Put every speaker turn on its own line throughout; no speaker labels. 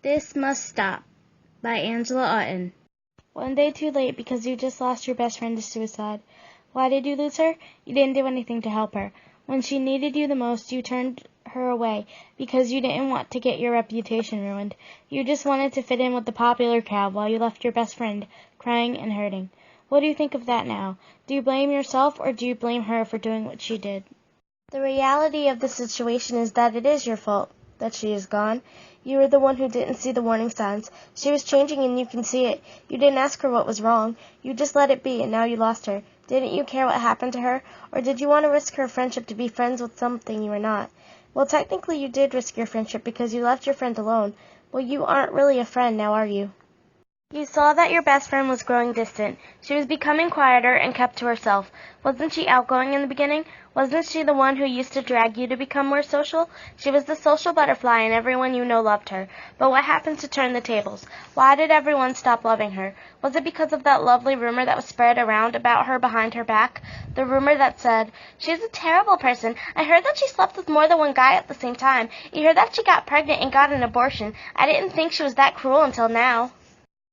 This Must Stop by Angela Otten. One day too late because you just lost your best friend to suicide. Why did you lose her? You didn't do anything to help her. When she needed you the most, you turned her away because you didn't want to get your reputation ruined. You just wanted to fit in with the popular crowd while you left your best friend crying and hurting. What do you think of that now? Do you blame yourself or do you blame her for doing what she did? The reality of the situation is that it is your fault that she is gone. You were the one who didn't see the warning signs. She was changing and you can see it. You didn't ask her what was wrong. You just let it be and now you lost her. Didn't you care what happened to her? Or did you want to risk her friendship to be friends with something you were not? Well, technically you did risk your friendship because you left your friend alone. Well, you aren't really a friend now, are you? You saw that your best friend was growing distant. She was becoming quieter and kept to herself. Wasn't she outgoing in the beginning? Wasn't she the one who used to drag you to become more social? She was the social butterfly and everyone you know loved her. But what happened to turn the tables? Why did everyone stop loving her? Was it because of that lovely rumor that was spread around about her behind her back? The rumor that said, "She's a terrible person. I heard that she slept with more than one guy at the same time. I heard that she got pregnant and got an abortion. I didn't think she was that cruel until now."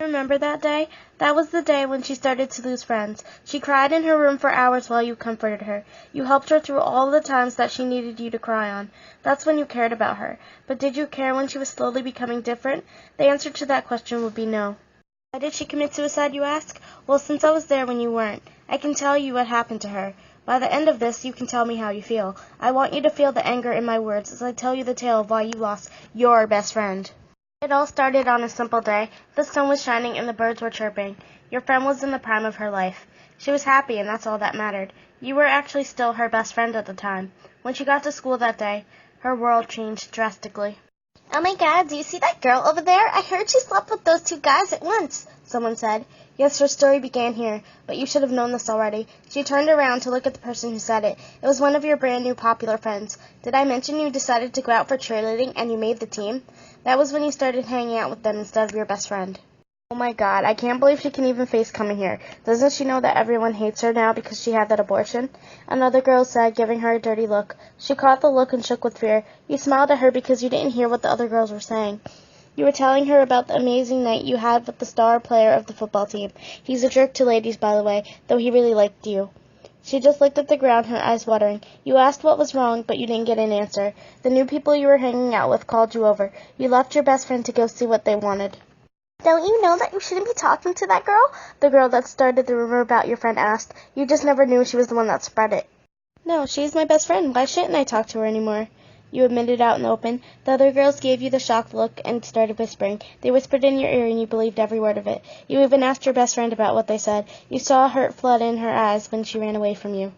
Remember that day? That was the day when she started to lose friends. She cried in her room for hours while you comforted her. You helped her through all the times that she needed you to cry on. That's when you cared about her. But did you care when she was slowly becoming different? The answer to that question would be no. Why did she commit suicide, you ask? Well, since I was there when you weren't, I can tell you what happened to her. By the end of this, you can tell me how you feel. I want you to feel the anger in my words as I tell you the tale of why you lost your best friend. It all started on a simple day. The sun was shining and the birds were chirping. Your friend was in the prime of her life. She was happy and that's all that mattered. You were actually still her best friend at the time. When she got to school that day, her world changed drastically. "Oh my God, do you see that girl over there? I heard she slept with those two guys at once," someone said. Yes, her story began here, but you should have known this already. She turned around to look at the person who said it. It was one of your brand new popular friends. Did I mention you decided to go out for cheerleading and you made the team? That was when you started hanging out with them instead of your best friend. Oh my God, I can't believe she can even face coming here. Doesn't she know that everyone hates her now because she had that abortion? Another girl said, giving her a dirty look. She caught the look and shook with fear. You smiled at her because you didn't hear what the other girls were saying. You were telling her about the amazing night you had with the star player of the football team. He's a jerk to ladies, by the way, though he really liked you. She just looked at the ground, her eyes watering. You asked what was wrong, but you didn't get an answer. The new people you were hanging out with called you over. You left your best friend to go see what they wanted. "Don't you know that you shouldn't be talking to that girl?" the girl that started the rumor about your friend asked. You just never knew she was the one that spread it. "No, she's my best friend. Why shouldn't I talk to her anymore?" You admitted out in the open. The other girls gave you the shocked look and started whispering. They whispered in your ear and you believed every word of it. You even asked your best friend about what they said. You saw a hurt flood in her eyes when she ran away from you.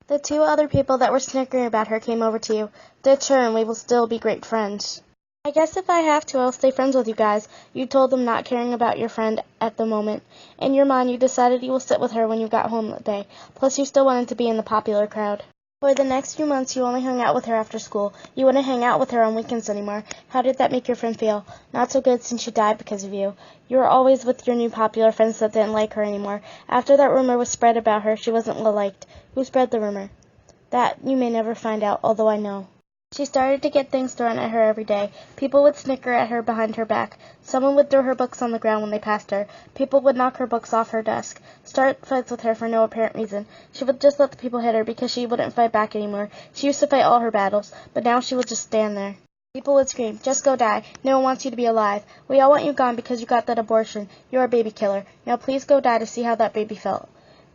The two other people that were snickering about her came over to you. "Ditch her and we will still be great friends." "I guess if I have to, I'll stay friends with you guys," you told them, not caring about your friend at the moment. In your mind, you decided you will sit with her when you got home that day. Plus, you still wanted to be in the popular crowd. For the next few months, you only hung out with her after school. You wouldn't hang out with her on weekends anymore. How did that make your friend feel? Not so good since she died because of you. You were always with your new popular friends that didn't like her anymore. After that rumor was spread about her, she wasn't well-liked. Who spread the rumor? That you may never find out, although I know. She started to get things thrown at her every day. People would snicker at her behind her back. Someone would throw her books on the ground when they passed her. People would knock her books off her desk. Start fights with her for no apparent reason. She would just let the people hit her because she wouldn't fight back anymore. She used to fight all her battles, but now she would just stand there. People would scream, "Just go die. No one wants you to be alive. We all want you gone because you got that abortion. You're a baby killer. Now please go die to see how that baby felt."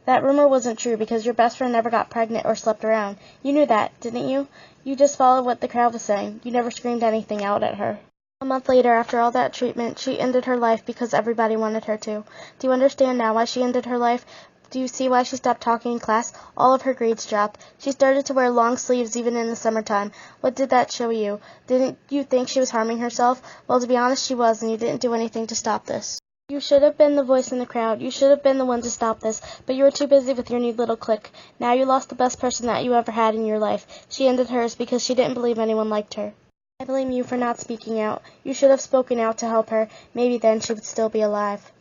That rumor wasn't true because your best friend never got pregnant or slept around. You knew that, didn't you? You just followed what the crowd was saying. You never screamed anything out at her. A month later, after all that treatment, she ended her life because everybody wanted her to. Do you understand now why she ended her life? Do you see why she stopped talking in class? All of her grades dropped. She started to wear long sleeves even in the summertime. What did that show you? Didn't you think she was harming herself? Well, to be honest, she was, and you didn't do anything to stop this. You should have been the voice in the crowd. You should have been the one to stop this, but you were too busy with your new little clique. Now you lost the best person that you ever had in your life. She ended hers because she didn't believe anyone liked her. I blame you for not speaking out. You should have spoken out to help her. Maybe then she would still be alive.